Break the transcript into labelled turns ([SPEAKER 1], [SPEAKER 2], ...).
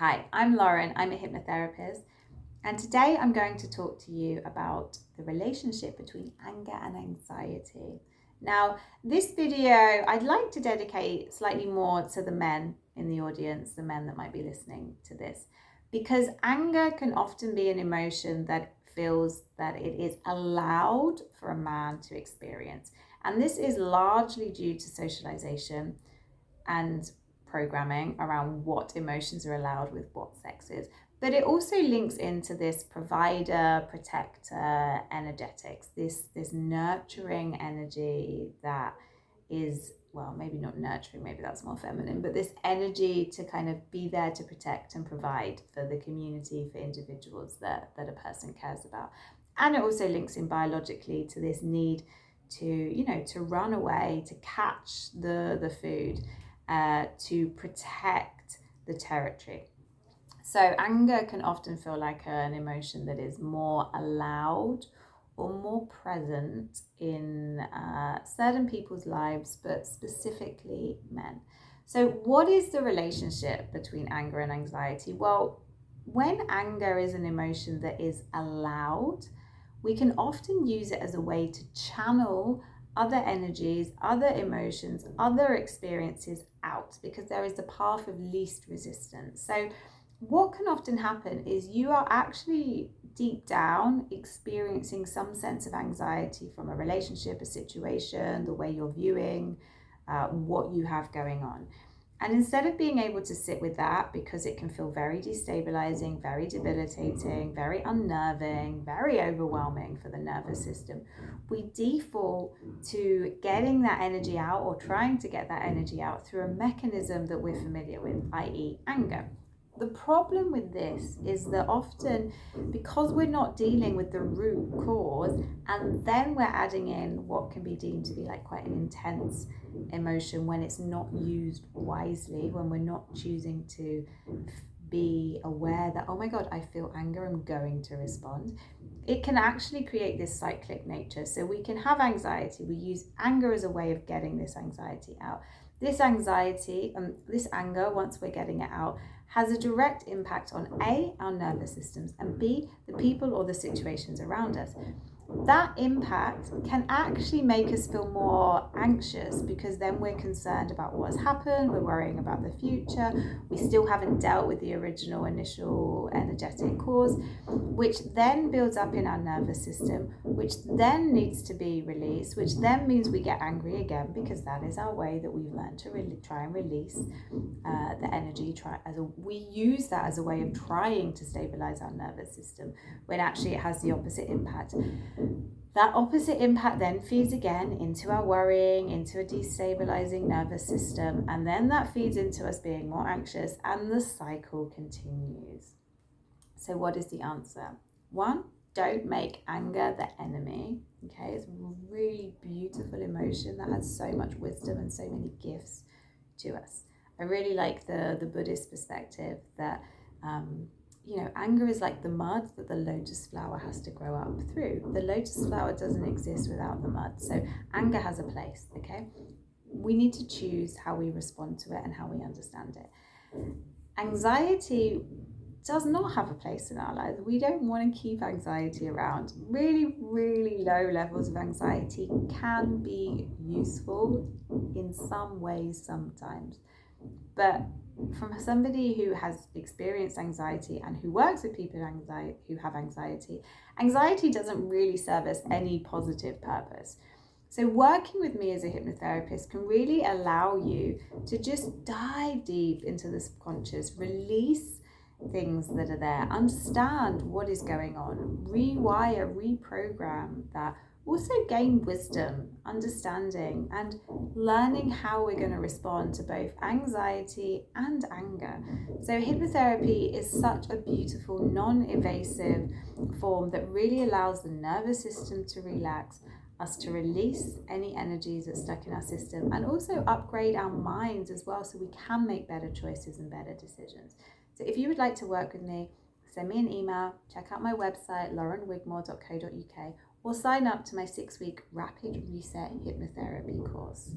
[SPEAKER 1] Hi, I'm Lauren. I'm a hypnotherapist, and today I'm going to talk to you about the relationship between anger and anxiety. Now, this video I'd like to dedicate slightly more to the men in the audience, the men that might be listening to this, because anger can often be an emotion that feels that it is allowed for a man to experience. And this is largely due to socialization and programming around what emotions are allowed with what sexes. But it also links into this provider, protector energetics, this nurturing energy that is, well, maybe not nurturing, maybe that's more feminine, but this energy to kind of be there to protect and provide for the community, for individuals that a person cares about. And it also links in biologically to this need to run away, to catch the food, to protect the territory. So anger can often feel like an emotion that is more allowed or more present in certain people's lives, but specifically men. So what is the relationship between anger and anxiety? Well, when anger is an emotion that is allowed, we can often use it as a way to channel other energies, other emotions, other experiences out, because there is the path of least resistance. So what can often happen is you are actually deep down experiencing some sense of anxiety from a relationship, a situation, the way you're viewing what you have going on. And instead of being able to sit with that, because it can feel very destabilizing, very debilitating, very unnerving, very overwhelming for the nervous system, we default to getting that energy out or trying to get that energy out through a mechanism that we're familiar with, i.e. anger. The problem with this is that often, because we're not dealing with the root cause, and then we're adding in what can be deemed to be like quite an intense emotion when it's not used wisely, when we're not choosing to be aware that, oh my God, I feel anger, I'm going to respond. It can actually create this cyclic nature. So we can have anxiety, we use anger as a way of getting this anxiety out. This anxiety, this anger, once we're getting it out, has a direct impact on A, our nervous systems, and B, the people or the situations around us. That impact can actually make us feel more anxious, because then we're concerned about what has happened, we're worrying about the future, we still haven't dealt with the original initial energetic cause, which then builds up in our nervous system, which then needs to be released, which then means we get angry again, because that is our way that we've learned to try and release the energy. We use that as a way of trying to stabilize our nervous system, when actually it has the opposite impact. That opposite impact then feeds again into our worrying, into a destabilizing nervous system, and then that feeds into us being more anxious, and the cycle continues. So what is the answer? One, don't make anger the enemy. Okay, it's a really beautiful emotion that has so much wisdom and so many gifts to us. I really like the Buddhist perspective that anger is like the mud that the lotus flower has to grow up through. The lotus flower doesn't exist without the mud. So anger has a place, okay? We need to choose how we respond to it and how we understand it. Anxiety does not have a place in our lives. We don't want to keep anxiety around. Really, really low levels of anxiety can be useful in some ways sometimes. But from somebody who has experienced anxiety and who works with people who have anxiety, anxiety doesn't really serve us any positive purpose. So working with me as a hypnotherapist can really allow you to just dive deep into the subconscious, release things that are there, understand what is going on, rewire, reprogram that. Also gain wisdom, understanding, and learning how we're going to respond to both anxiety and anger. So hypnotherapy is such a beautiful, non-invasive form that really allows the nervous system to relax, us to release any energies that's stuck in our system, and also upgrade our minds as well, so we can make better choices and better decisions. So if you would like to work with me, send me an email, check out my website, laurenwigmore.co.uk, or sign up to my 6-week Rapid Reset Hypnotherapy course.